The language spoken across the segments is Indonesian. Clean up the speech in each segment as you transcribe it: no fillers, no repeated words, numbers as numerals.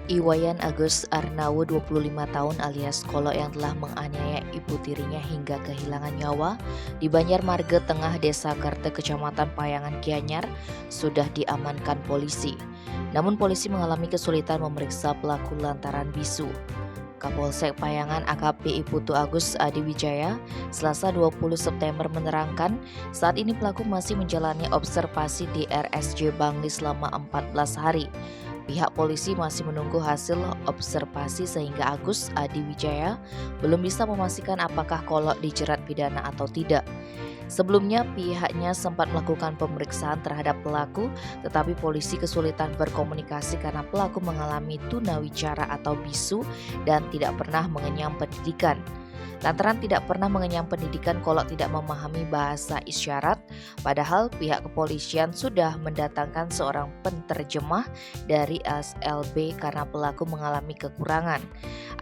Iwayan Agus Arnawo 25 tahun alias Kolo yang telah menganiaya ibu tirinya hingga kehilangan nyawa di Banjarmarga Tengah Desa Karte Kecamatan Payangan Gianyar sudah diamankan polisi. Namun polisi mengalami kesulitan memeriksa pelaku lantaran bisu. Kapolsek Payangan AKP Putu Agus Adiwijaya Selasa 20 September menerangkan saat ini pelaku masih menjalani observasi di RSJ Bangli selama 14 hari. Pihak polisi masih menunggu hasil observasi sehingga Agus Adiwijaya belum bisa memastikan apakah Kolok dijerat pidana atau tidak. Sebelumnya pihaknya sempat melakukan pemeriksaan terhadap pelaku, tetapi polisi kesulitan berkomunikasi karena pelaku mengalami tunawicara atau bisu dan tidak pernah mengenyam pendidikan. Lantaran tidak pernah mengenyam pendidikan, Kolok tidak memahami bahasa isyarat, padahal pihak kepolisian sudah mendatangkan seorang penterjemah dari SLB karena pelaku mengalami kekurangan.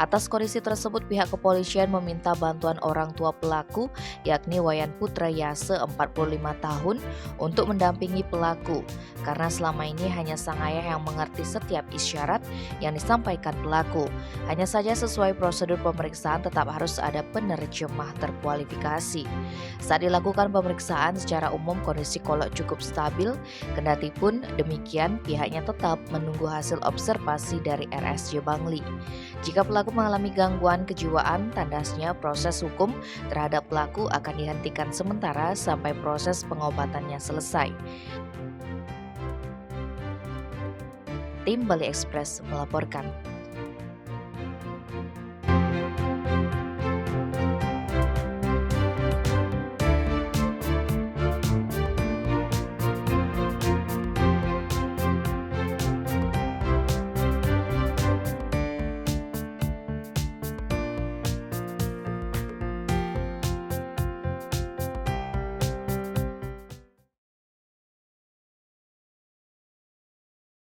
Atas kondisi tersebut, pihak kepolisian meminta bantuan orang tua pelaku, yakni Wayan Putra Yase 45 tahun, untuk mendampingi pelaku, karena selama ini hanya sang ayah yang mengerti setiap isyarat yang disampaikan pelaku. Hanya saja sesuai prosedur pemeriksaan tetap harus ada penerjemah terkualifikasi. Saat dilakukan pemeriksaan secara umum kondisi Kolok cukup stabil, kendati pun demikian pihaknya tetap menunggu hasil observasi dari RSJ Bangli. Jika pelaku mengalami gangguan kejiwaan, tandasnya proses hukum terhadap pelaku akan dihentikan sementara sampai proses pengobatannya selesai. Tim Bali Express melaporkan.